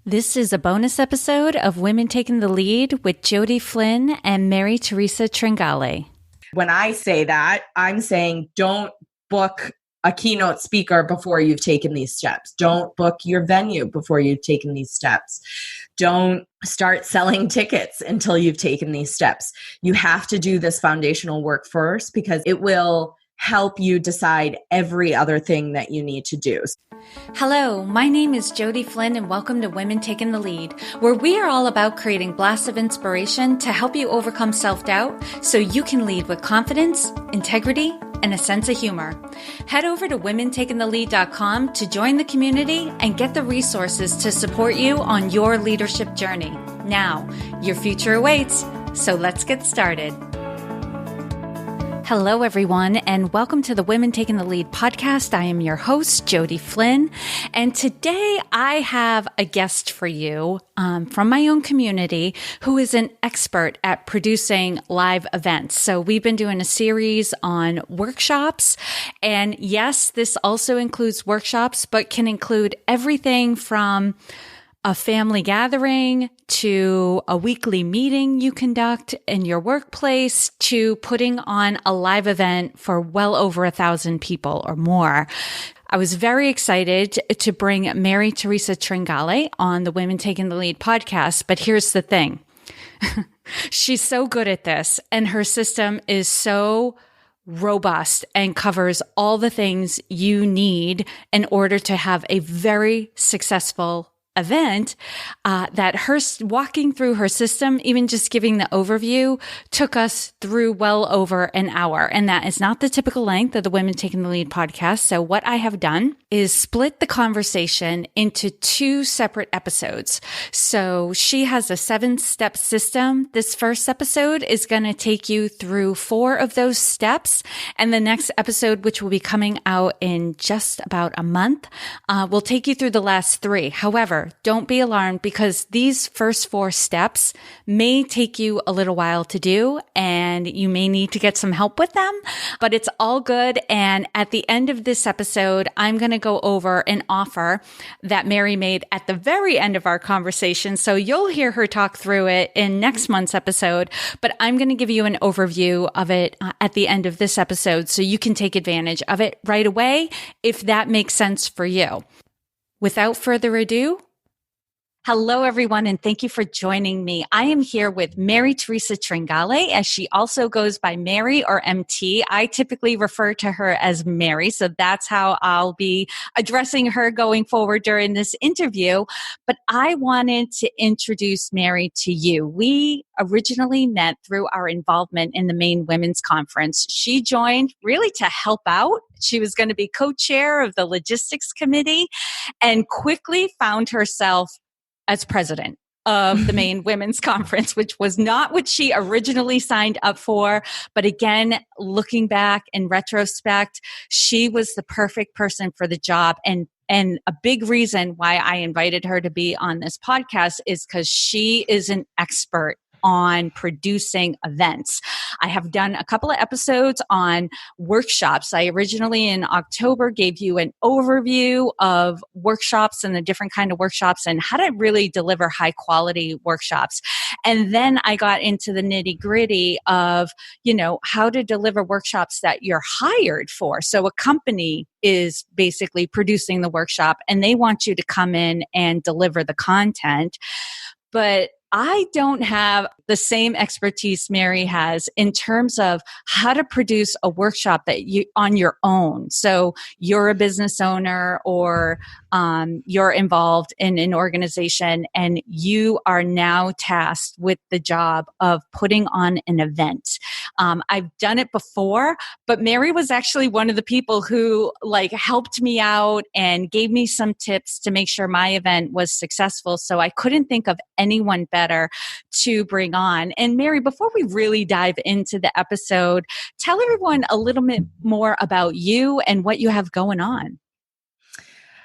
This is a bonus episode of Women Taking the Lead with Jody Flynn and Mary-Theresa Tringale. When I say that, I'm saying don't book a keynote speaker before you've taken these steps. Don't book your venue before you've taken these steps. Don't start selling tickets until you've taken these steps. You have to do this foundational work first because it will help you decide every other thing that you need to do. Hello, my name is Jody Flynn and welcome to Women Taking the Lead, where we are all about creating blasts of inspiration to help you overcome self-doubt so you can lead with confidence, integrity, and a sense of humor. Head over to womentakingthelead.com to join the community and get the resources to support you on your leadership journey. Now, your future awaits, so let's get started. Hello, everyone, and welcome to the Women Taking the Lead podcast. I am your host, Jody Flynn, and today I have a guest for you from my own community who is an expert at producing live events. So we've been doing a series on workshops, and yes, this also includes workshops, but can include everything from a family gathering to a weekly meeting you conduct in your workplace to putting on a live event for well over 1,000 people or more. I was very excited to bring Mary-Theresa Tringale on the Women Taking the Lead podcast, but here's the thing. She's so good at this, and her system is so robust and covers all the things you need in order to have a very successful event, that her walking through her system, even just giving the overview, took us through well over an hour. And that is not the typical length of the Women Taking the Lead podcast. So what I have done is split the conversation into 2 separate episodes. So she has a 7-step system. This first episode is going to take you through 4 of those steps. And the next episode, which will be coming out in just about a month, will take you through the last 3. However, don't be alarmed because these first 4 steps may take you a little while to do and you may need to get some help with them, but it's all good. And at the end of this episode, I'm going to go over an offer that Mary made at the very end of our conversation. So you'll hear her talk through it in next month's episode, but I'm going to give you an overview of it at the end of this episode so you can take advantage of it right away if that makes sense for you. Without further ado, hello, everyone, and thank you for joining me. I am here with Mary-Theresa Tringale, as she also goes by Mary or MT. I typically refer to her as Mary, so that's how I'll be addressing her going forward during this interview. But I wanted to introduce Mary to you. We originally met through our involvement in the Maine Women's Conference. She joined really to help out. She was going to be co-chair of the logistics committee and quickly found herself as president of the Maine Women's Conference, which was not what she originally signed up for. But again, looking back in retrospect, she was the perfect person for the job. And a big reason why I invited her to be on this podcast is because she is an expert on producing events. I have done a couple of episodes on workshops. I originally in October gave you an overview of workshops and the different kind of workshops and how to really deliver high quality workshops. And then I got into the nitty gritty of, how to deliver workshops that you're hired for. So a company is basically producing the workshop and they want you to come in and deliver the content. But I don't have the same expertise Mary has in terms of how to produce a workshop that you on your own. So you're a business owner or you're involved in an organization and you are now tasked with the job of putting on an event. I've done it before, but Mary was actually one of the people who helped me out and gave me some tips to make sure my event was successful. So I couldn't think of anyone better to bring on. And Mary, before we really dive into the episode, tell everyone a little bit more about you and what you have going on.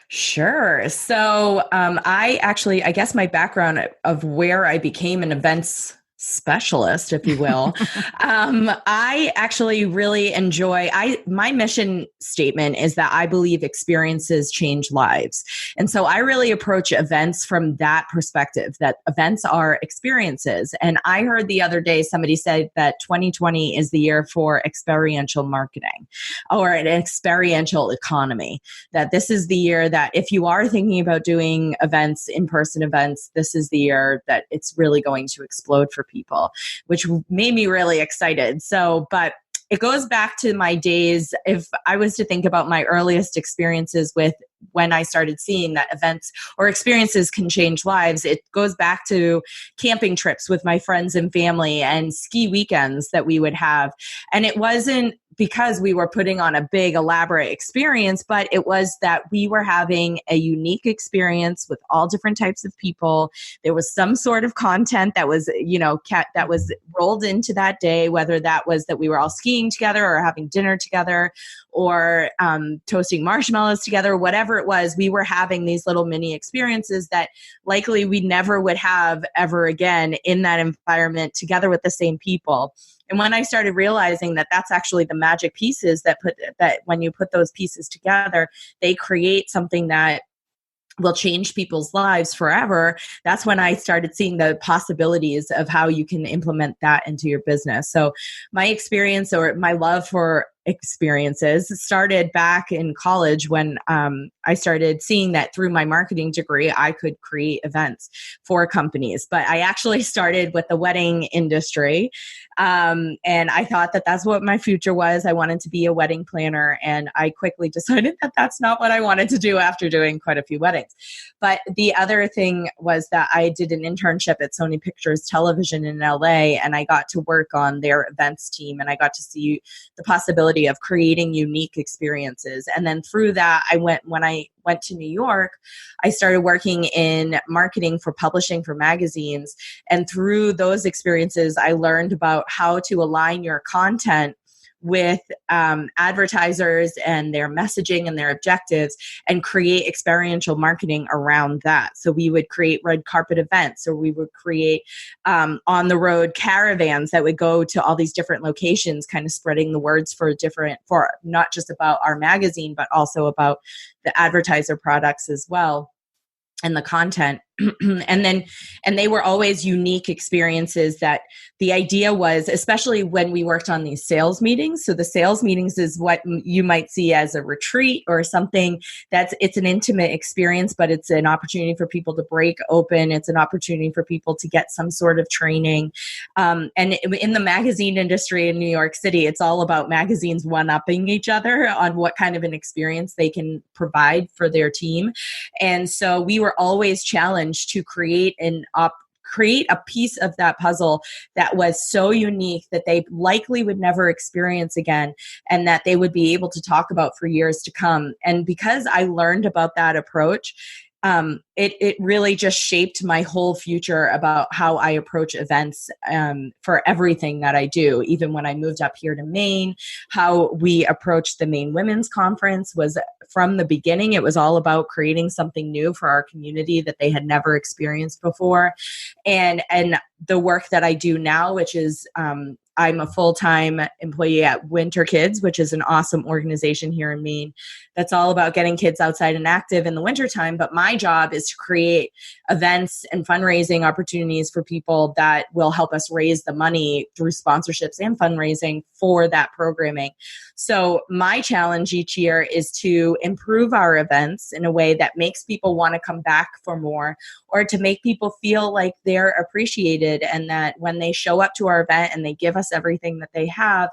Sure. So I guess my background of where I became an events specialist, if you will. I actually really enjoy, my mission statement is that I believe experiences change lives. And so I really approach events from that perspective, that events are experiences. And I heard the other day, somebody said that 2020 is the year for experiential marketing or an experiential economy, that this is the year that if you are thinking about doing events, in-person events, this is the year that it's really going to explode for people, which made me really excited. So, but it goes back to my days. If I was to think about my earliest experiences with when I started seeing that events or experiences can change lives, it goes back to camping trips with my friends and family and ski weekends that we would have. And it wasn't because we were putting on a big elaborate experience, but it was that we were having a unique experience with all different types of people. There was some sort of content that was, that was rolled into that day, whether that was that we were all skiing together or having dinner together or toasting marshmallows together, whatever it was, we were having these little mini experiences that likely we never would have ever again in that environment together with the same people. And when I started realizing that that's actually the magic pieces that when you put those pieces together, they create something that will change people's lives forever, that's when I started seeing the possibilities of how you can implement that into your business. So my experience or my love for experiences started back in college when I started seeing that through my marketing degree, I could create events for companies. But I actually started with the wedding industry. And I thought that that's what my future was. I wanted to be a wedding planner. And I quickly decided that that's not what I wanted to do after doing quite a few weddings. But the other thing was that I did an internship at Sony Pictures Television in LA, and I got to work on their events team, and I got to see the possibility of creating unique experiences. And then through that, when I went to New York, I started working in marketing for publishing for magazines. And through those experiences, I learned about how to align your content with advertisers and their messaging and their objectives and create experiential marketing around that. So we would create red carpet events, or we would create on the road caravans that would go to all these different locations, kind of spreading the words for not just about our magazine, but also about the advertiser products as well and the content. And they were always unique experiences that the idea was, especially when we worked on these sales meetings. So the sales meetings is what you might see as a retreat or something it's an intimate experience, but it's an opportunity for people to break open. It's an opportunity for people to get some sort of training. And in the magazine industry in New York City, it's all about magazines one-upping each other on what kind of an experience they can provide for their team. And so we were always challenged to create a piece of that puzzle that was so unique that they likely would never experience again, and that they would be able to talk about for years to come. And because I learned about that approach, it really just shaped my whole future about how I approach events for everything that I do. Even when I moved up here to Maine, how we approached the Maine Women's Conference was from the beginning, it was all about creating something new for our community that they had never experienced before. And the work that I do now, which is I'm a full-time employee at Winter Kids, which is an awesome organization here in Maine that's all about getting kids outside and active in the wintertime. But my job is to create events and fundraising opportunities for people that will help us raise the money through sponsorships and fundraising for that programming. So my challenge each year is to improve our events in a way that makes people want to come back for more, or to make people feel like they're appreciated, and that when they show up to our event and they give us everything that they have,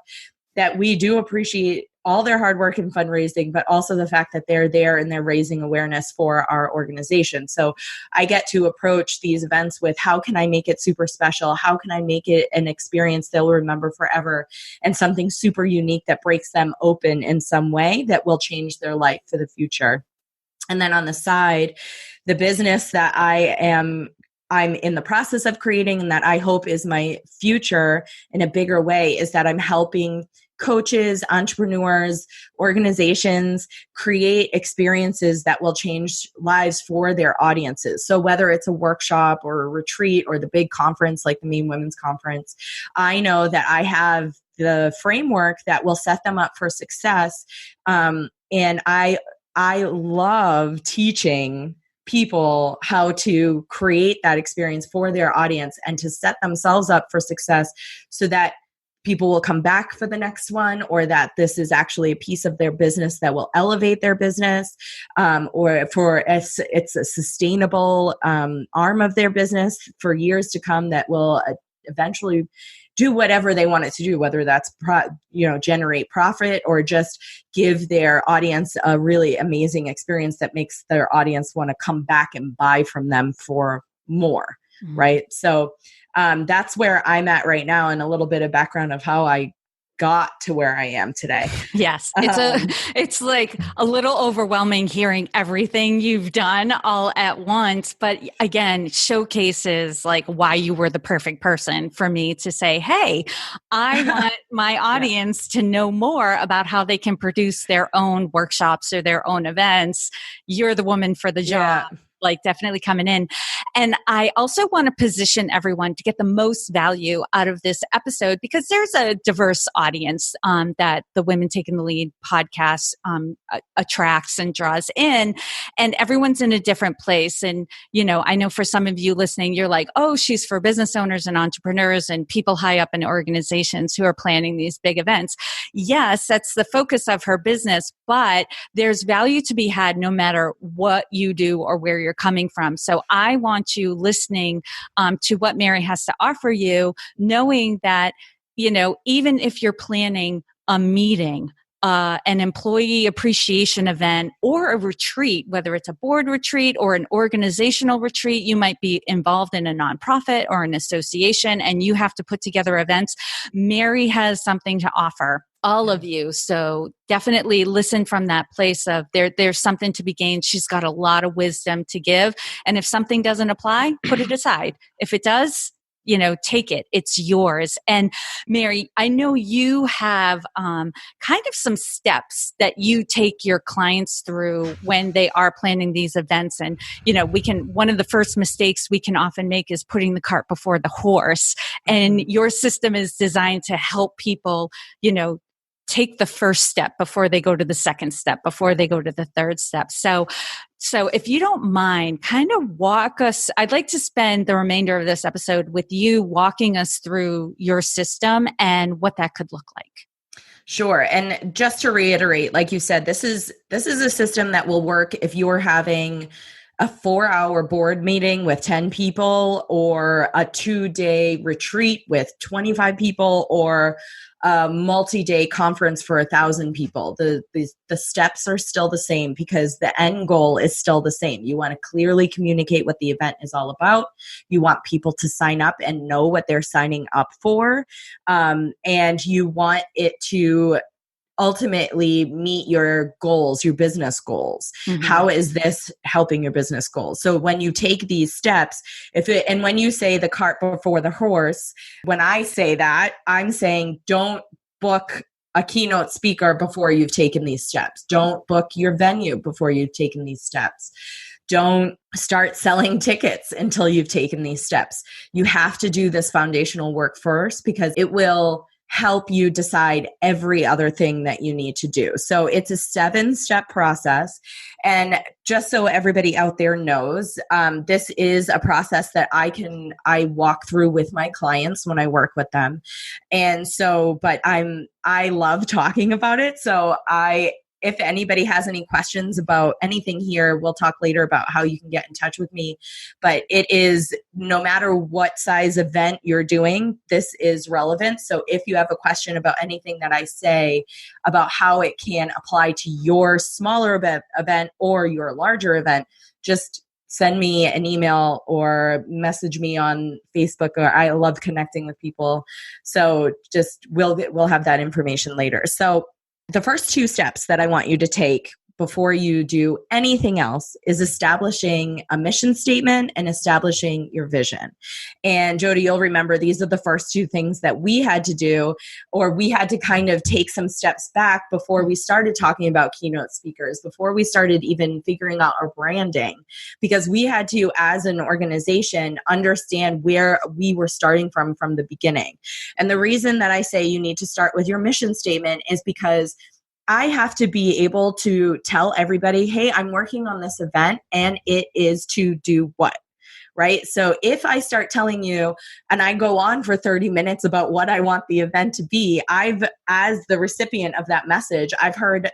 that we do appreciate all their hard work in fundraising, but also the fact that they're there and they're raising awareness for our organization. So I get to approach these events with, how can I make it super special? How can I make it an experience they'll remember forever, and something super unique that breaks them open in some way that will change their life for the future? And then on the side, the business that I'm in the process of creating, and that I hope is my future in a bigger way, is that I'm helping coaches, entrepreneurs, organizations create experiences that will change lives for their audiences. So whether it's a workshop or a retreat or the big conference like the Maine Women's Conference, I know that I have the framework that will set them up for success. And I love teaching people how to create that experience for their audience and to set themselves up for success so that people will come back for the next one, or that this is actually a piece of their business that will elevate their business, or for it's a sustainable arm of their business for years to come that will eventually do whatever they want it to do, whether that's generate profit or just give their audience a really amazing experience that makes their audience want to come back and buy from them for more, right? So that's where I'm at right now, and a little bit of background of how I got to where I am today. Yes. It's like a little overwhelming hearing everything you've done all at once, but again, showcases like why you were the perfect person for me to say, hey, I want my audience to know more about how they can produce their own workshops or their own events. You're the woman for the job. Yeah. Like definitely coming in. And I also want to position everyone to get the most value out of this episode, because there's a diverse audience that the Women Taking the Lead podcast attracts and draws in, and everyone's in a different place. And, I know for some of you listening, you're like, oh, she's for business owners and entrepreneurs and people high up in organizations who are planning these big events. Yes, that's the focus of her business, but there's value to be had no matter what you do or where you're coming from. So I want you listening to what Mary has to offer you, knowing that, even if you're planning a meeting, an employee appreciation event, or a retreat, whether it's a board retreat or an organizational retreat, you might be involved in a nonprofit or an association and you have to put together events. Mary has something to offer all of you. So definitely listen from that place of there's something to be gained. She's got a lot of wisdom to give. And if something doesn't apply, put it aside. If it does, take it. It's yours. And Mary, I know you have kind of some steps that you take your clients through when they are planning these events. And, one of the first mistakes we can often make is putting the cart before the horse. And your system is designed to help people, take the first step before they go to the second step, before they go to the third step. So if you don't mind, kind of walk us, I'd like to spend the remainder of this episode with you walking us through your system and what that could look like. Sure. And just to reiterate, like you said, this is a system that will work if you're having a 4-hour board meeting with 10 people, or a 2-day retreat with 25 people, or a multi-day conference for 1,000 people. The steps are still the same because the end goal is still the same. You want to clearly communicate what the event is all about. You want people to sign up and know what they're signing up for. And you want it to ultimately meet your goals, your business goals. Mm-hmm. How is this helping your business goals? So when you take these steps, and when you say the cart before the horse, when I say that, I'm saying don't book a keynote speaker before you've taken these steps. Don't book your venue before you've taken these steps. Don't start selling tickets until you've taken these steps. You have to do this foundational work first, because it will help you decide every other thing that you need to do. So it's a 7-step process. And just so everybody out there knows, this is a process that I walk through with my clients when I work with them. And so, but I love talking about it. So if anybody has any questions about anything here, we'll talk later about how you can get in touch with me. But it is, no matter what size event you're doing, this is relevant. So if you have a question about anything that I say about how it can apply to your smaller event or your larger event, just send me an email or message me on Facebook. Or I love connecting with people. So just we'll have that information later. So the first 2 steps that I want you to take before you do anything else is establishing a mission statement and establishing your vision. And Jody, you'll remember these are the first two things that we had to do, or we had to kind of take some steps back before we started talking about keynote speakers, before we started even figuring out our branding, because we had to, as an organization, understand where we were starting from the beginning. And the reason that I say you need to start with your mission statement is because I have to be able to tell everybody, hey, I'm working on this event and it is to do what? Right? So if I start telling you and I go on for 30 minutes about what I want the event to be, as the recipient of that message, I've heard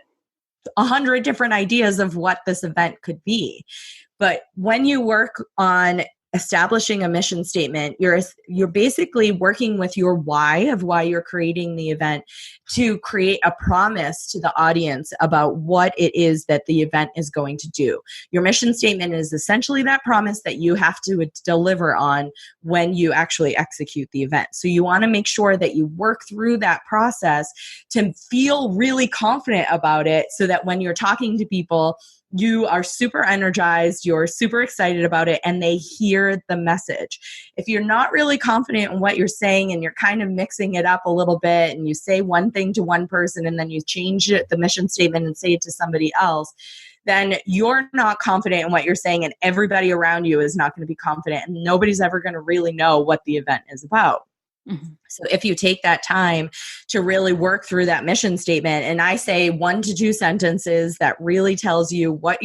100 different ideas of what this event could be. But when you work on establishing a mission statement, you're basically working with your why of why you're creating the event to create a promise to the audience about what it is that the event is going to do. Your mission statement is essentially that promise that you have to deliver on when you actually execute the event. So you want to make sure that you work through that process to feel really confident about it, so that when you're talking to people, you are super energized, you're super excited about it, and they hear the message. If you're not really confident in what you're saying and you're kind of mixing it up a little bit, and you say one thing to one person and then you change the mission statement and say it to somebody else, then you're not confident in what you're saying, and everybody around you is not going to be confident, and nobody's ever going to really know what the event is about. Mm-hmm. So if you take that time to really work through that mission statement, and I say 1 to 2 sentences that really tells you what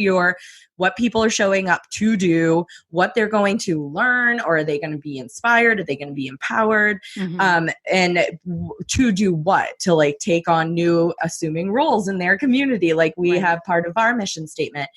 people are showing up to do, what they're going to learn, or are they going to be inspired? Are they going to be empowered? Mm-hmm. And to do what? To like take on new assuming roles in their community, like we have part of our mission statement.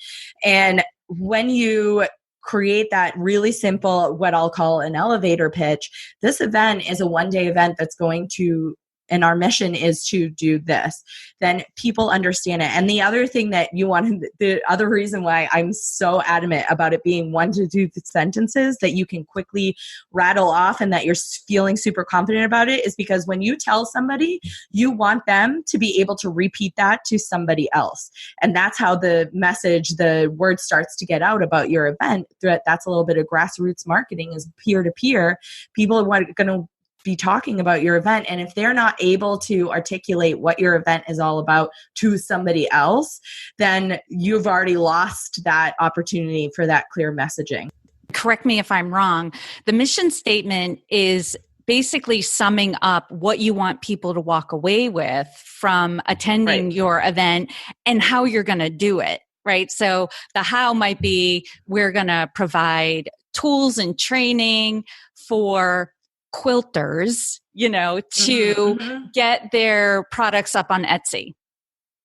And when you create that really simple, what I'll call an elevator pitch, this event is a one-day event that's going to, and our mission is to do this, then people understand it. And the other thing that you want, the other reason why I'm so adamant about it being 1 to 2 sentences that you can quickly rattle off and that you're feeling super confident about it, is because when you tell somebody, you want them to be able to repeat that to somebody else. And that's how the message, the word starts to get out about your event. That's a little bit of grassroots marketing, is peer-to-peer. People are going to be talking about your event, and if they're not able to articulate what your event is all about to somebody else, then you've already lost that opportunity for that clear messaging. Correct me if I'm wrong. The mission statement is basically summing up what you want people to walk away with from attending your event and how you're going to do it, right? So the how might be, we're going to provide tools and training for quilters, to get their products up on Etsy,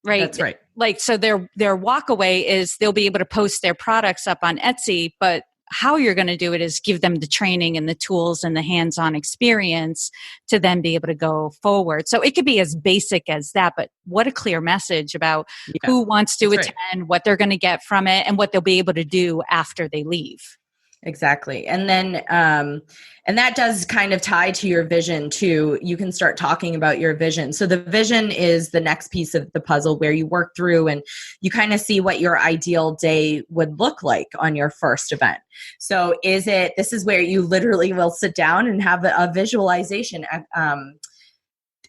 right? That's right. Like, so their walk away is they'll be able to post their products up on Etsy, but how you're going to do it is give them the training and the tools and the hands-on experience to then be able to go forward. So it could be as basic as that, but what a clear message about who wants to attend, what they're going to get from it, and what they'll be able to do after they leave. Exactly. And then, and that does kind of tie to your vision too. You can start talking about your vision. So the vision is the next piece of the puzzle, where you work through and you kind of see what your ideal day would look like on your first event. So this is where you literally will sit down and have a visualization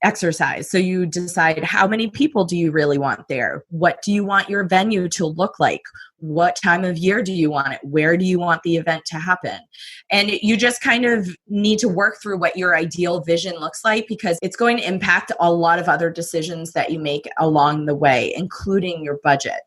exercise. So you decide, how many people do you really want there? What do you want your venue to look like? What time of year do you want it? Where do you want the event to happen? And you just kind of need to work through what your ideal vision looks like, because it's going to impact a lot of other decisions that you make along the way, including your budget.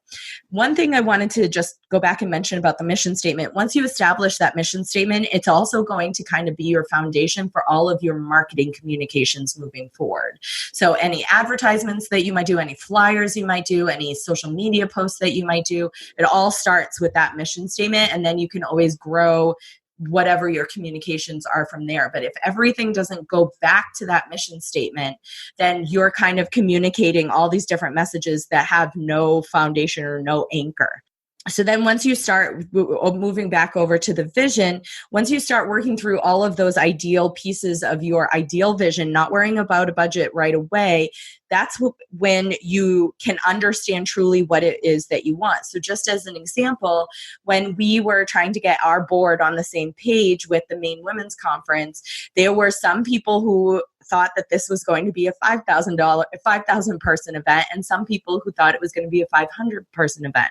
One thing I wanted to just go back and mention about the mission statement, once you establish that mission statement, it's also going to kind of be your foundation for all of your marketing communications moving forward. So any advertisements that you might do, any flyers you might do, any social media posts that you might do, it all starts with that mission statement, and then you can always grow whatever your communications are from there. But if everything doesn't go back to that mission statement, then you're kind of communicating all these different messages that have no foundation or no anchor. So then once you start moving back over to the vision, once you start working through all of those ideal pieces of your ideal vision, not worrying about a budget right away, that's when you can understand truly what it is that you want. So just as an example, when we were trying to get our board on the same page with the Maine Women's Conference, there were some people who thought that this was going to be a $5,000 person event, and some people who thought it was going to be a 500 person event.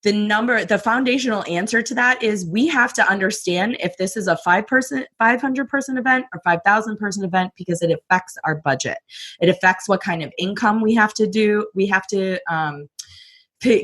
The foundational answer to that is we have to understand if this is a 500 person event or 5,000 person event, because it affects our budget. It affects what kind of income we have to do. We have to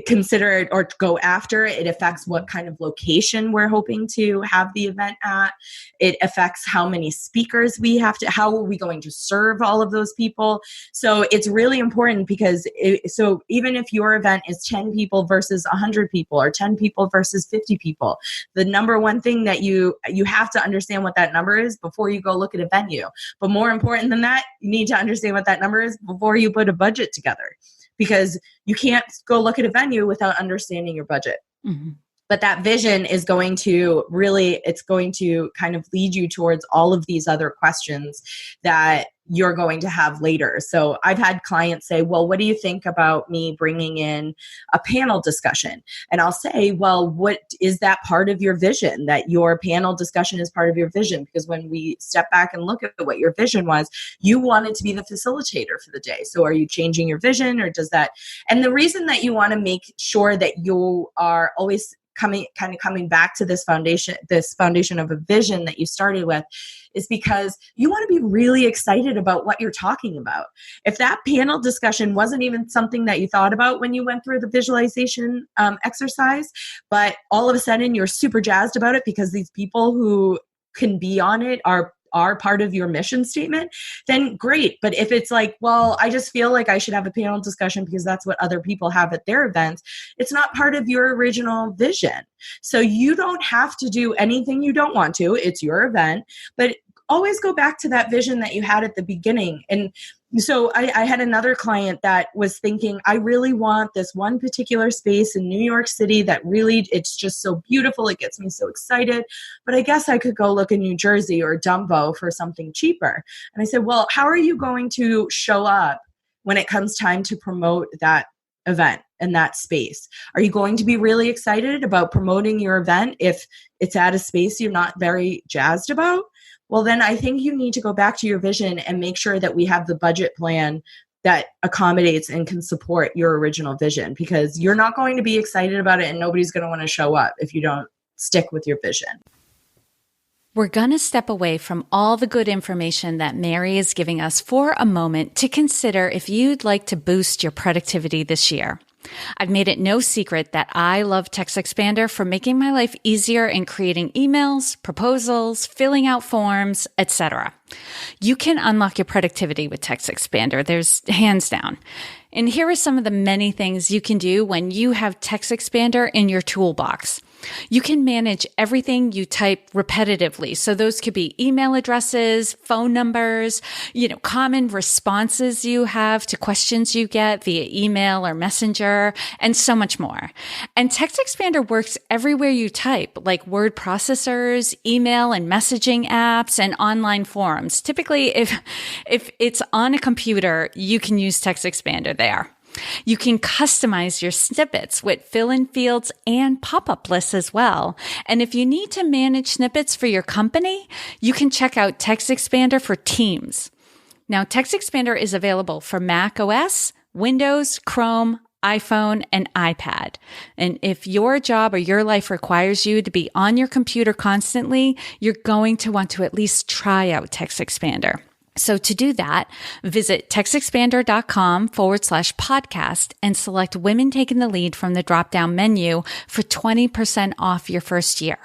consider it or go after it. It affects what kind of location we're hoping to have the event at. It affects how many speakers we have to, how are we going to serve all of those people? So it's really important because so even if your event is 10 people versus 100 people or 10 people versus 50 people, the number one thing that you have to understand what that number is before you go look at a venue. But more important than that, you need to understand what that number is before you put a budget together. Because you can't go look at a venue without understanding your budget. Mm-hmm. But that vision is going to it's going to kind of lead you towards all of these other questions that you're going to have later. So I've had clients say, well, what do you think about me bringing in a panel discussion? And I'll say, well, what is that part of your vision, that your panel discussion is part of your vision? Because when we step back and look at what your vision was, you wanted to be the facilitator for the day. So are you changing your vision, or does that? And the reason that you want to make sure that you are always coming back to this foundation of a vision that you started with, is because you want to be really excited about what you're talking about. If that panel discussion wasn't even something that you thought about when you went through the visualization exercise, but all of a sudden you're super jazzed about it because these people who can be on it are part of your mission statement, then great. But if it's like, well, I just feel like I should have a panel discussion because that's what other people have at their events, it's not part of your original vision. So you don't have to do anything you don't want to. It's your event, but always go back to that vision that you had at the beginning. And so I had another client that was thinking, I really want this one particular space in New York City that really, it's just so beautiful. It gets me so excited. But I guess I could go look in New Jersey or Dumbo for something cheaper. And I said, well, how are you going to show up when it comes time to promote that event in that space? Are you going to be really excited about promoting your event if it's at a space you're not very jazzed about? Well, then I think you need to go back to your vision and make sure that we have the budget plan that accommodates and can support your original vision, because you're not going to be excited about it and nobody's going to want to show up if you don't stick with your vision. We're going to step away from all the good information that Mary is giving us for a moment to consider if you'd like to boost your productivity this year. I've made it no secret that I love TextExpander for making my life easier in creating emails, proposals, filling out forms, etc. You can unlock your productivity with TextExpander. There's hands down. And here are some of the many things you can do when you have TextExpander in your toolbox. You can manage everything you type repetitively. So those could be email addresses, phone numbers, common responses you have to questions you get via email or messenger, and so much more. And TextExpander works everywhere you type, like word processors, email and messaging apps, and online forums. Typically, if it's on a computer, you can use TextExpander there. You can customize your snippets with fill-in fields and pop-up lists as well. And if you need to manage snippets for your company, you can check out TextExpander for Teams. Now, TextExpander is available for Mac OS, Windows, Chrome, iPhone, and iPad. And if your job or your life requires you to be on your computer constantly, you're going to want to at least try out TextExpander. So to do that, visit textexpander.com/podcast and select Women Taking the Lead from the drop-down menu for 20% off your first year.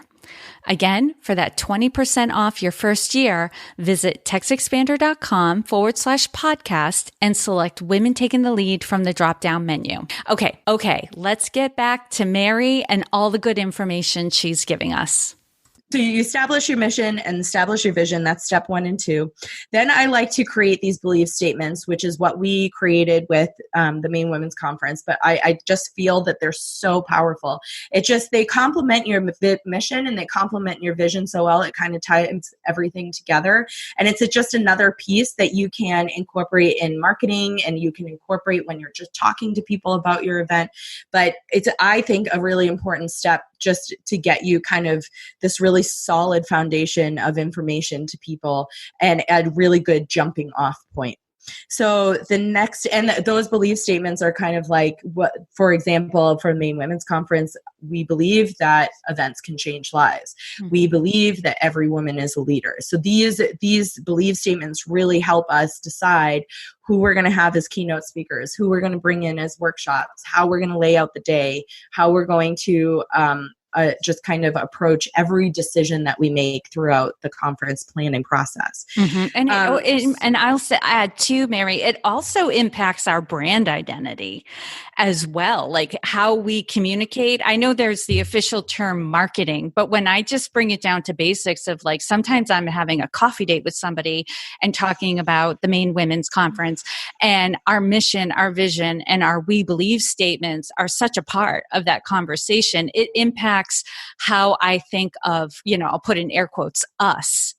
Again, for that 20% off your first year, visit textexpander.com/podcast and select Women Taking the Lead from the drop-down menu. Okay, let's get back to Mary and all the good information she's giving us. So you establish your mission and establish your vision. That's step 1 and 2. Then I like to create these belief statements, which is what we created with the Maine Women's Conference. But I just feel that they're so powerful. They complement your mission and they complement your vision so well. It kind of ties everything together. And it's just another piece that you can incorporate in marketing, and you can incorporate when you're just talking to people about your event. But it's, I think, a really important step just to get you kind of this really solid foundation of information to people and a really good jumping off point. So the next, and those belief statements are kind of like what, for example, for the Maine Women's Conference, we believe that events can change lives. Mm-hmm. We believe that every woman is a leader. So these belief statements really help us decide who we're going to have as keynote speakers, who we're going to bring in as workshops, how we're going to lay out the day, how we're going to just kind of approach every decision that we make throughout the conference planning process. Mm-hmm. And I'll add too, Mary, it also impacts our brand identity as well, like how we communicate. I know there's the official term marketing, but when I just bring it down to basics of like, sometimes I'm having a coffee date with somebody and talking about the Maine Women's Conference, and our mission, our vision, and our we believe statements are such a part of that conversation. It impacts how I think of, I'll put in air quotes, us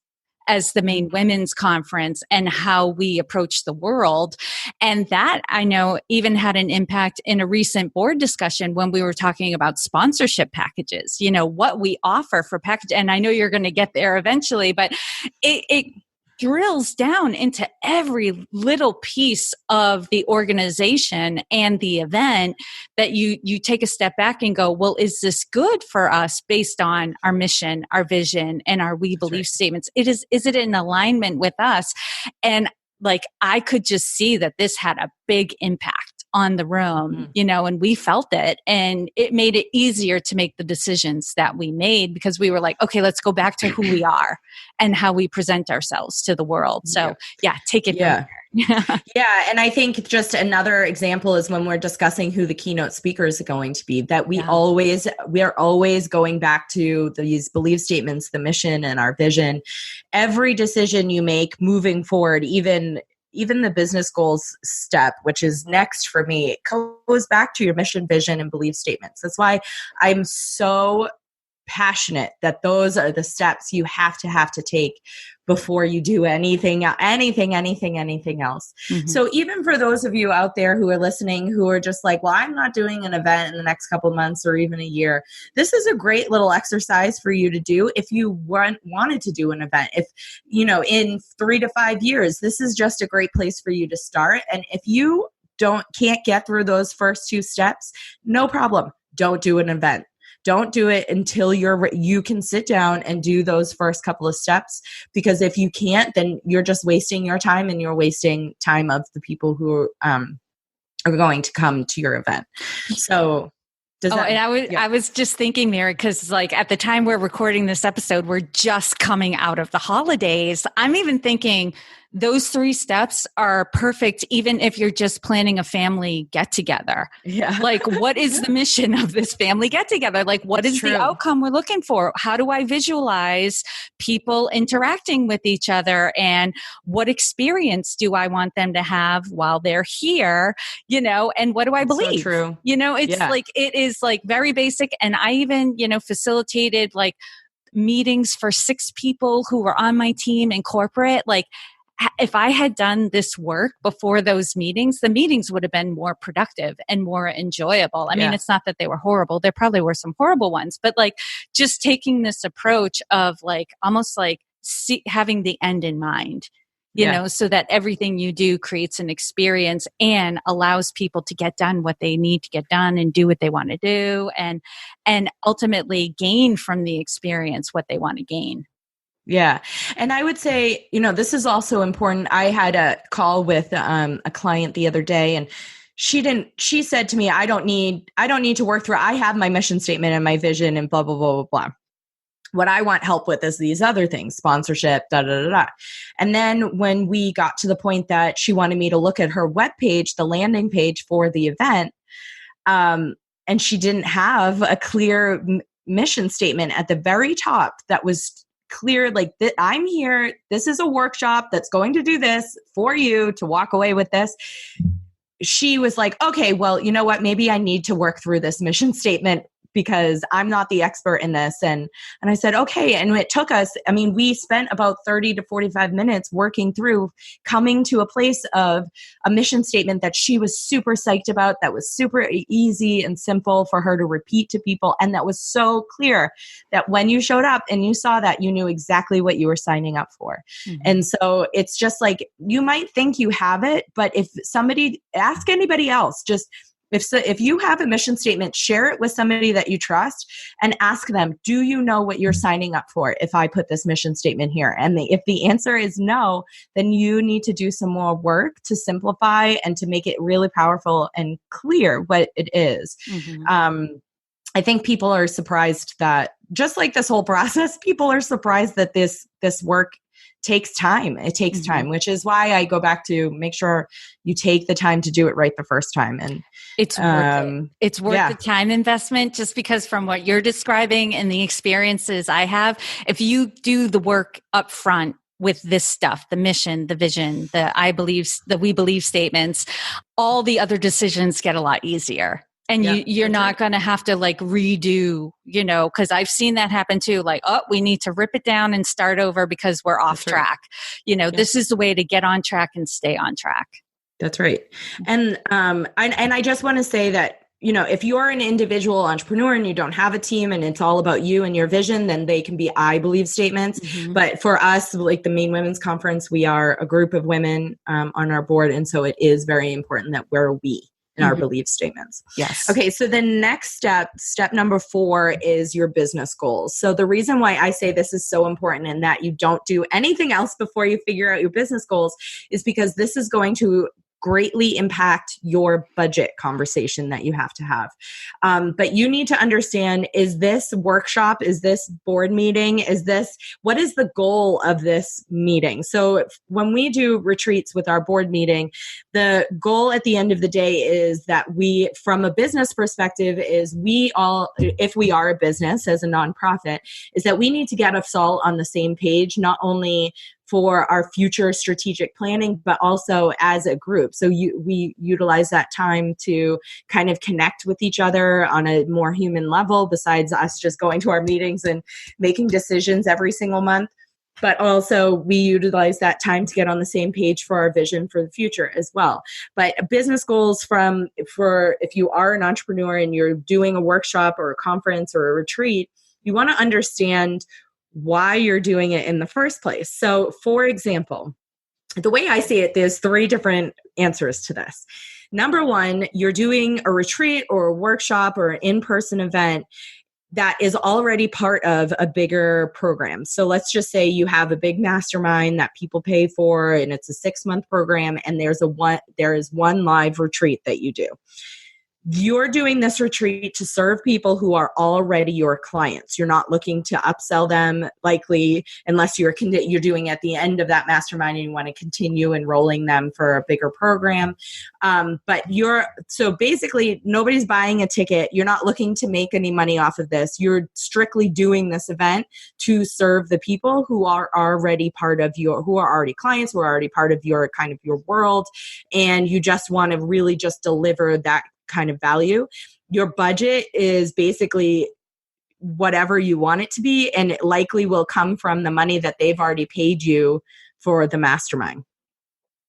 as the Maine Women's Conference and how we approach the world. And that, I know, even had an impact in a recent board discussion when we were talking about sponsorship packages, what we offer for package. And I know you're going to get there eventually, but it drills down into every little piece of the organization and the event that you take a step back and go, well, is this good for us based on our mission, our vision, and our we believe statements? Is it in alignment with us? And like, I could just see that this had a big impact on the room, and we felt it, and it made it easier to make the decisions that we made, because we were like, okay, let's go back to who we are and how we present ourselves to the world. So take it from there. Yeah. And I think just another example is when we're discussing who the keynote speakers are going to be, that we are always going back to these belief statements, the mission and our vision. Every decision you make moving forward, even the business goals step, which is next for me, it goes back to your mission, vision, and belief statements. That's why I'm so passionate that those are the steps you have to take before you do anything else. Mm-hmm. So even for those of you out there who are listening, who are just like, well, I'm not doing an event in the next couple months or even a year, this is a great little exercise for you to do if you wanted to do an event. If, in 3 to 5 years, this is just a great place for you to start. And if you can't get through those first 2 steps, no problem. Don't do an event. Don't do it until you can sit down and do those first couple of steps, because if you can't, then you're just wasting your time, and you're wasting time of the people who are going to come to your event. So I was just thinking, Mary, because like at the time we're recording this episode, we're just coming out of the holidays. I'm even thinking those 3 steps are perfect, even if you're just planning a family get together. Yeah. Like, what is the mission of this family get together? Like, what is the outcome we're looking for? How do I visualize people interacting with each other? And what experience do I want them to have while they're here? And what do I believe? So true. It's like, it is like very basic. And I even, facilitated like meetings for 6 people who were on my team in corporate. Like, if I had done this work before those meetings, the meetings would have been more productive and more enjoyable. I mean, it's not that they were horrible. There probably were some horrible ones, but like just taking this approach of like, almost like having the end in mind, so that everything you do creates an experience and allows people to get done what they need to get done and do what they want to do, and ultimately gain from the experience what they want to gain. Yeah. And I would say, this is also important. I had a call with a client the other day, and she said to me, I don't need to work through, I have my mission statement and my vision and blah, blah, blah, blah, blah. What I want help with is these other things, sponsorship, da, da, da, da. And then when we got to the point that she wanted me to look at her webpage, the landing page for the event, and she didn't have a clear mission statement at the very top that was clear, like I'm here, this is a workshop that's going to do this for you to walk away with this. She was like, okay, well, you know what? Maybe I need to work through this mission statement because I'm not the expert in this. And I said, okay. And it took us, I mean, we spent about 30 to 45 minutes working through coming to a place of a mission statement that she was super psyched about, that was super easy and simple for her to repeat to people. And that was so clear that when you showed up and you saw that, you knew exactly what you were signing up for. Mm-hmm. And so it's just like, you might think you have it, but if somebody, ask anybody else, just if you have a mission statement, share it with somebody that you trust and ask them, do you know what you're signing up for if I put this mission statement here? And if the answer is no, then you need to do some more work to simplify and to make it really powerful and clear what it is. Mm-hmm. I think people are surprised that, just like this whole process, people are surprised that this work takes time. It takes mm-hmm. time, which is why I go back to make sure you take the time to do it right the first time. And it's worth it. It's worth the time investment, just because from what you're describing and the experiences I have, if you do the work up front with this stuff, the mission, the vision, the we believe statements, all the other decisions get a lot easier. And you're not going to have to like redo, because I've seen that happen too. Like, oh, we need to rip it down and start over because we're off track. This is the way to get on track and stay on track. That's right. And I just want to say that, if you're an individual entrepreneur and you don't have a team and it's all about you and your vision, then they can be I believe statements. Mm-hmm. But for us, like the Maine Women's Conference, we are a group of women on our board. And so it is very important that we're we in our belief statements. Yes. Okay. So the next step number 4 is your business goals. So the reason why I say this is so important and that you don't do anything else before you figure out your business goals is because this is going to greatly impact your budget conversation that you have to have. But you need to understand, is this workshop, is this board meeting, what is the goal of this meeting? So when we do retreats with our board meeting, the goal at the end of the day is that we, from a business perspective, is we all, if we are a business as a nonprofit, is that we need to get us all on the same page, not only for our future strategic planning, but also as a group. So we utilize that time to kind of connect with each other on a more human level, besides us just going to our meetings and making decisions every single month. But also we utilize that time to get on the same page for our vision for the future as well. But business goals for if you are an entrepreneur and you're doing a workshop or a conference or a retreat, you want to understand why you're doing it in the first place. So for example, the way I see it, there's 3 different answers to this. Number 1, you're doing a retreat or a workshop or an in-person event that is already part of a bigger program. So let's just say you have a big mastermind that people pay for and it's a 6-month program and there is one live retreat that you do. You're doing this retreat to serve people who are already your clients. You're not looking to upsell them, likely, unless you're doing at the end of that mastermind and you want to continue enrolling them for a bigger program. So basically, nobody's buying a ticket. You're not looking to make any money off of this. You're strictly doing this event to serve the people who are already who are already clients, who are already part of your kind of your world, and you just want to really just deliver that kind of value. Your budget is basically whatever you want it to be, and it likely will come from the money that they've already paid you for the mastermind.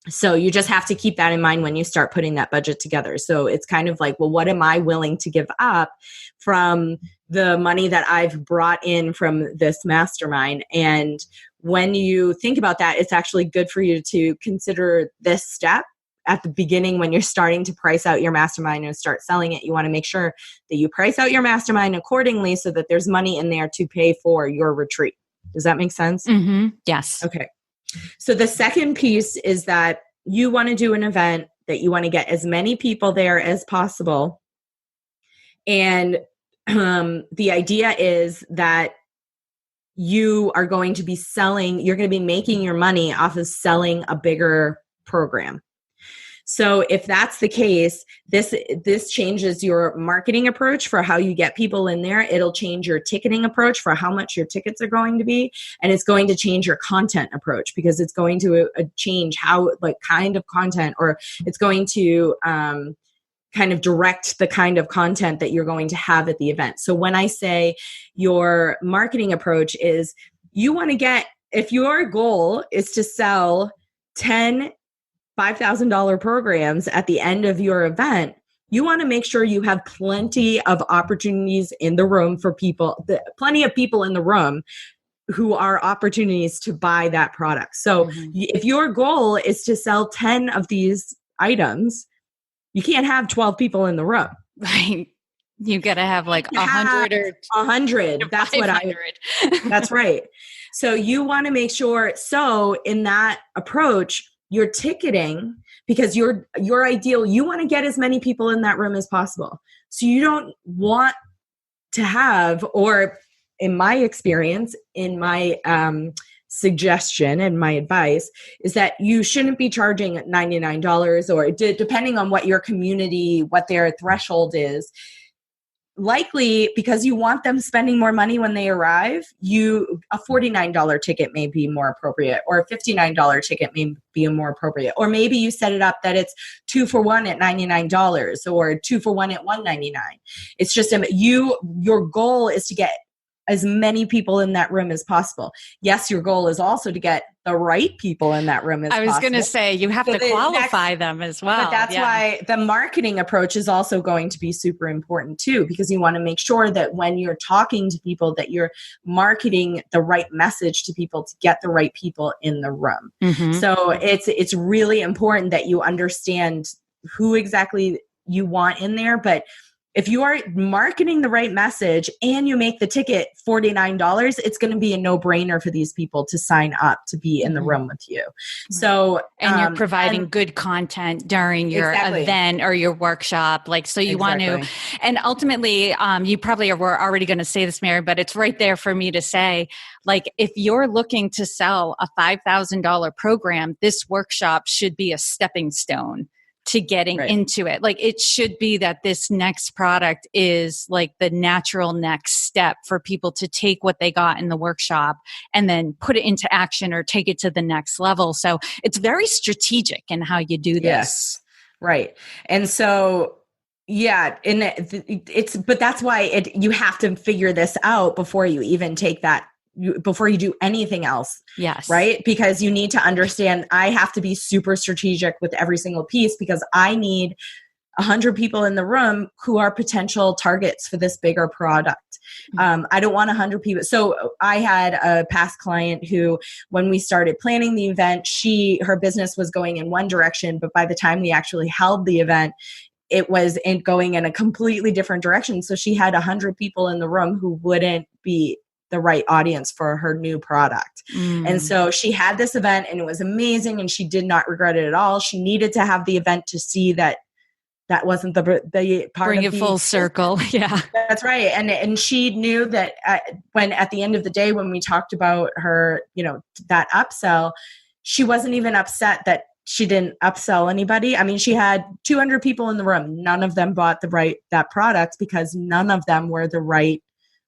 So you just have to keep that in mind when you start putting that budget together. So it's kind of like, well, what am I willing to give up from the money that I've brought in from this mastermind? And when you think about that, it's actually good for you to consider this step at the beginning when you're starting to price out your mastermind and start selling it. You want to make sure that you price out your mastermind accordingly so that there's money in there to pay for your retreat. Does that make sense? Mm-hmm. Yes. Okay. So the second piece is that you want to do an event that you want to get as many people there as possible. And the idea is that you are going to be making your money off of selling a bigger program. So if that's the case, this changes your marketing approach for how you get people in there. It'll change your ticketing approach for how much your tickets are going to be. And it's going to change your content approach because it's going to change how, like, kind of content, or it's going to kind of direct the kind of content that you're going to have at the event. So when I say your marketing approach is, you want to get, if your goal is to sell 10 $5,000 programs at the end of your event, you want to make sure you have plenty of opportunities in the room for people, plenty of people in the room who are opportunities to buy that product. So if your goal is to sell 10 of these items, you can't have 12 people in the room. Right. You got to have like 100 or 100. That's 500. That's right. So you want to make sure. So in that approach, your ticketing, because your ideal, you want to get as many people in that room as possible. So you don't want to have, or in my experience, in my suggestion and my advice is that you shouldn't be charging $99, or depending on what your community, what their threshold is. Likely because you want them spending more money when they arrive, a $49 ticket may be more appropriate, or a $59 ticket may be more appropriate. Or maybe you set it up that it's 2 for 1 at $99, or 2 for 1 at $199. It's just your goal is to get as many people in that room as possible. Yes, your goal is also to get the right people in that room as possible. I was going to say, you have to qualify them as well. But that's why the marketing approach is also going to be super important too, because you want to make sure that when you're talking to people, that you're marketing the right message to people to get the right people in the room. So it's really important that you understand who exactly you want in there. But if you are marketing the right message and you make the ticket $49, it's going to be a no-brainer for these people to sign up to be in the room with you. So, and you're providing good content during your event or your workshop. Like, so you want to, and ultimately, you probably were already going to say this, Mary, but it's right there for me to say, like, if you're looking to sell a $5,000 program, this workshop should be a stepping stone to getting into it. Like, it should be that this next product is like the natural next step for people to take what they got in the workshop and then put it into action or take it to the next level. So it's very strategic in how you do this. Yes. Right. And so, yeah, and but that's why you have to figure this out before you even take that, before you do anything else. Yes. Right? Because you need to understand, I have to be super strategic with every single piece, because I need 100 people in the room who are potential targets for this bigger product. I don't want 100 people. So I had a past client who, when we started planning the event, her business was going in one direction, but by the time we actually held the event, it was going in a completely different direction. So she had 100 people in the room who wouldn't be the right audience for her new product. And so she had this event and it was amazing, and she did not regret it at all. She needed to have the event to see that wasn't the part. Bring it full circle. Yeah, that's right. And she knew that when at the end of the day, when we talked about her, that upsell, she wasn't even upset that she didn't upsell anybody. I mean, she had 200 people in the room. None of them bought that product because none of them were the right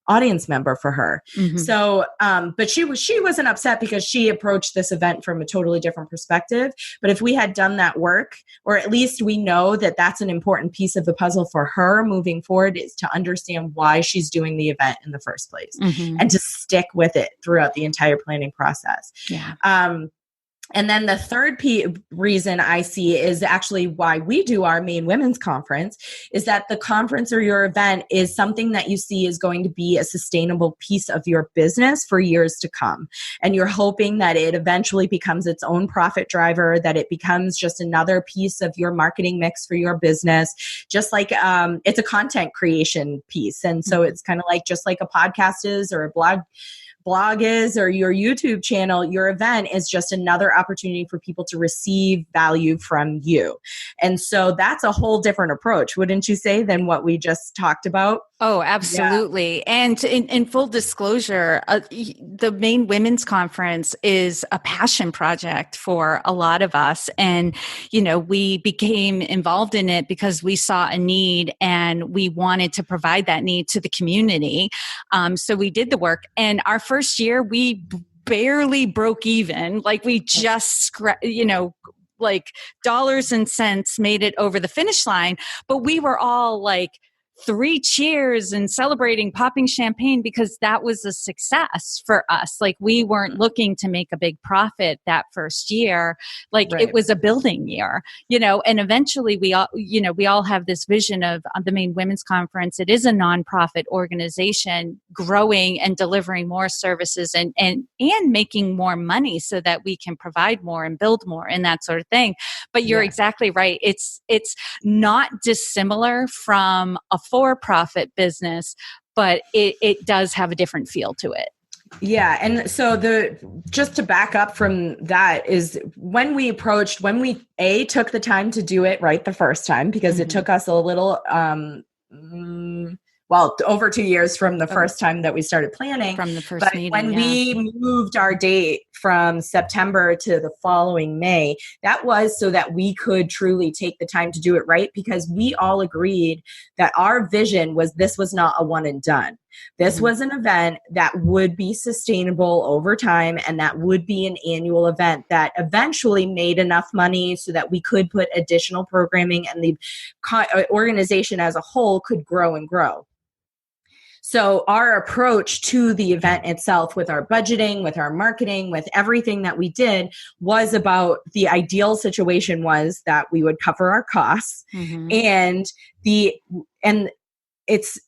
audience member for her. So, but she wasn't upset because she approached this event from a totally different perspective. But if we had done that work, or at least we know that that's an important piece of the puzzle for her moving forward, is to understand why she's doing the event in the first place and to stick with it throughout the entire planning process. Yeah. And then the third reason I see is actually why we do our Maine Women's Conference, is that the conference or your event is something that you see is going to be a sustainable piece of your business for years to come. And you're hoping that it eventually becomes its own profit driver, that it becomes just another piece of your marketing mix for your business, just like it's a content creation piece. And so it's kind of like, just like a podcast is, or a blog is, or your YouTube channel, your event is just another opportunity for people to receive value from you. And so that's a whole different approach, wouldn't you say, than what we just talked about? Oh, Yeah. absolutely. And in full disclosure, the Maine Women's Conference is a passion project for a lot of us. And, we became involved in it because we saw a need and we wanted to provide that need to the community. So we did the work. And our first year, we barely broke even. Like we just, like dollars and cents made it over the finish line. But we were all like, 3 cheers and celebrating, popping champagne, because that was a success for us. Like we weren't looking to make a big profit that first year. Like it was a building year, and eventually we all have this vision of the Maine Women's Conference. It is a nonprofit organization growing and delivering more services and making more money so that we can provide more and build more and that sort of thing. But you're exactly right. It's not dissimilar from a for-profit business, but it does have a different feel to it. Yeah. And so just to back up from that is when we took the time to do it right the first time, because it took us a little, over 2 years from the first time that we started planning. From the first meeting, when we moved our date from September to the following May, that was so that we could truly take the time to do it right, because we all agreed that our vision was this was not a one and done. This was an event that would be sustainable over time, and that would be an annual event that eventually made enough money so that we could put additional programming and the organization as a whole could grow and grow. So our approach to the event itself, with our budgeting, with our marketing, with everything that we did, was about the ideal situation was that we would cover our costs, and it's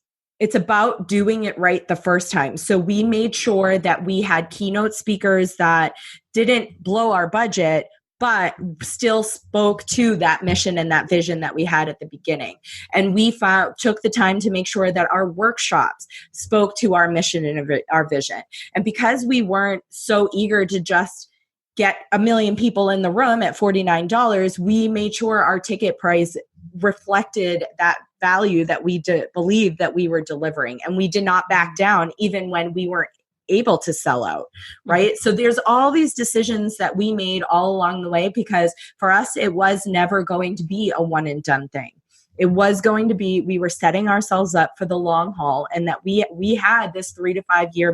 about doing it right the first time. So we made sure that we had keynote speakers that didn't blow our budget, but still spoke to that mission and that vision that we had at the beginning. And we took the time to make sure that our workshops spoke to our mission and our vision. And because we weren't so eager to just get 1 million people in the room at $49, we made sure our ticket price reflected that value that we believed that we were delivering. And we did not back down even when we weren't able to sell out, right? So there's all these decisions that we made all along the way, because for us, it was never going to be a one and done thing. It was going to be, we were setting ourselves up for the long haul, and that we had this 3 to 5 year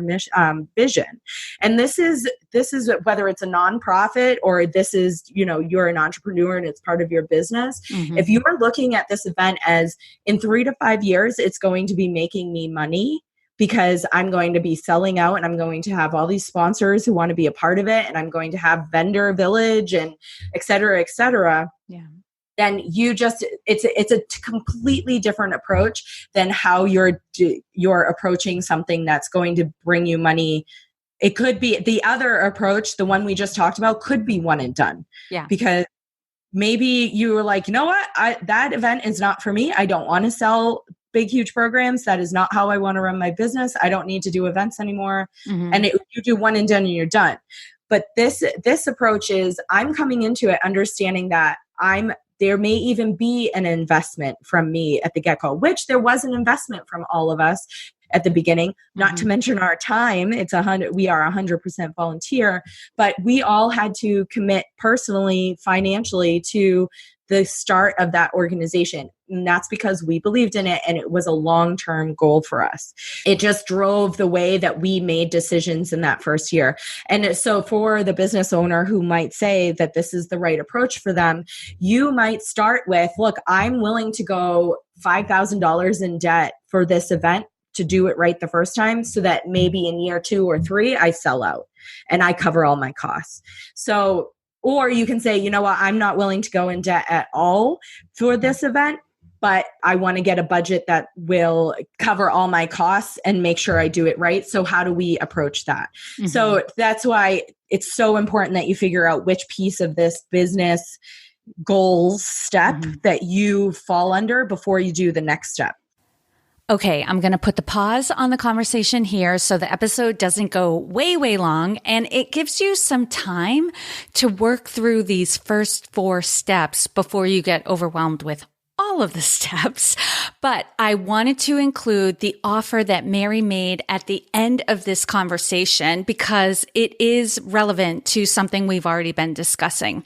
vision. And this is whether it's a nonprofit or this is, you're an entrepreneur and it's part of your business. If you are looking at this event as in 3 to 5 years, it's going to be making me money, because I'm going to be selling out and I'm going to have all these sponsors who want to be a part of it, and I'm going to have vendor village and et cetera, then it's a completely different approach than how you're approaching something that's going to bring you money. It could be the other approach, the one we just talked about, could be one and done. Yeah. Because maybe you were like, you know what, that event is not for me. I don't want to sell big, huge programs. That is not how I want to run my business. I don't need to do events anymore. And you do one and done and you're done. But this approach is, I'm coming into it understanding that there may even be an investment from me at the get-go, which there was an investment from all of us at the beginning, not to mention our time. We are 100% volunteer, but we all had to commit personally, financially to the start of that organization. And that's because we believed in it, and it was a long-term goal for us. It just drove the way that we made decisions in that first year. And so for the business owner who might say that this is the right approach for them, you might start with, look, I'm willing to go $5,000 in debt for this event to do it right the first time, so that maybe in year 2 or 3, I sell out and I cover all my costs. So, or you can say, you know what, I'm not willing to go in debt at all for this event, but I want to get a budget that will cover all my costs and make sure I do it right. So how do we approach that? So that's why it's so important that you figure out which piece of this business goals step that you fall under before you do the next step. Okay, I'm going to put the pause on the conversation here so the episode doesn't go way, way long, and it gives you some time to work through these first 4 steps before you get overwhelmed with all all of the steps, but I wanted to include the offer that Mary made at the end of this conversation because it is relevant to something we've already been discussing.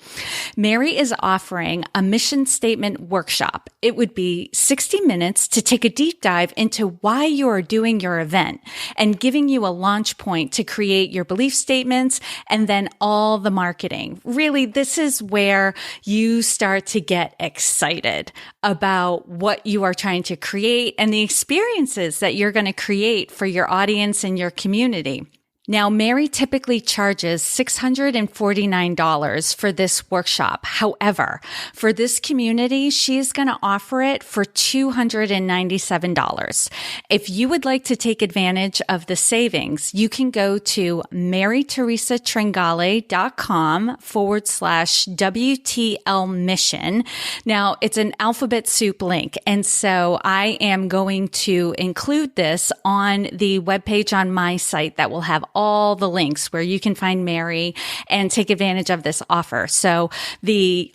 Mary is offering a mission statement workshop. It would be 60 minutes to take a deep dive into why you are doing your event and giving you a launch point to create your belief statements and then all the marketing. Really, this is where you start to get excited about what you are trying to create and the experiences that you're going to create for your audience and your community. Now, Mary typically charges $649 for this workshop. However, for this community, she is going to offer it for $297. If you would like to take advantage of the savings, you can go to MaryTheresatringale.com/WTL mission. Now, it's an alphabet soup link, and so I am going to include this on the webpage on my site that will have all the links where you can find Mary and take advantage of this offer. So the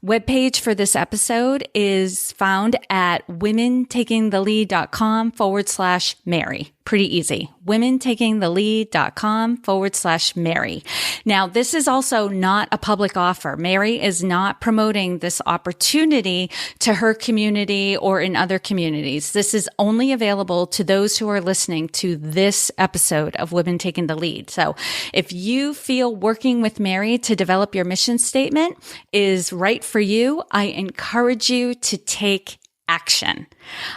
webpage for this episode is found at womentakingthelead.com/Mary. Pretty easy. womentakingthelead.com/Mary. Now, this is also not a public offer. Mary is not promoting this opportunity to her community or in other communities. This is only available to those who are listening to this episode of Women Taking the Lead. So if you feel working with Mary to develop your mission statement is right for you, I encourage you to take action.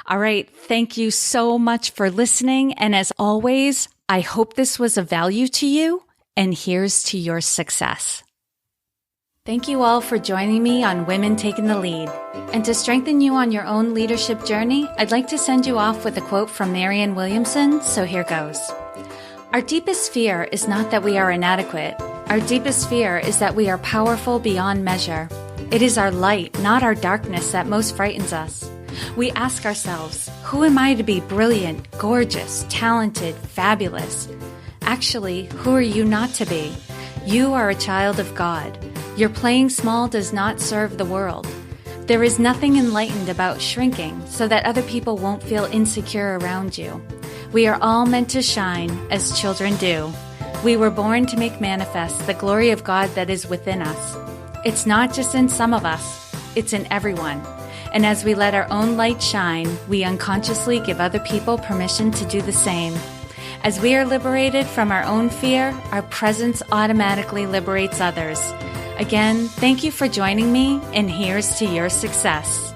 All right. Thank you so much for listening. And as always, I hope this was of value to you. And here's to your success. Thank you all for joining me on Women Taking the Lead. And to strengthen you on your own leadership journey, I'd like to send you off with a quote from Marianne Williamson. So here goes. Our deepest fear is not that we are inadequate. Our deepest fear is that we are powerful beyond measure. It is our light, not our darkness, that most frightens us. We ask ourselves, who am I to be brilliant, gorgeous, talented, fabulous? Actually, who are you not to be? You are a child of God. Your playing small does not serve the world. There is nothing enlightened about shrinking so that other people won't feel insecure around you. We are all meant to shine as children do. We were born to make manifest the glory of God that is within us. It's not just in some of us, it's in everyone. And as we let our own light shine, we unconsciously give other people permission to do the same. As we are liberated from our own fear, our presence automatically liberates others. Again, thank you for joining me, and here's to your success.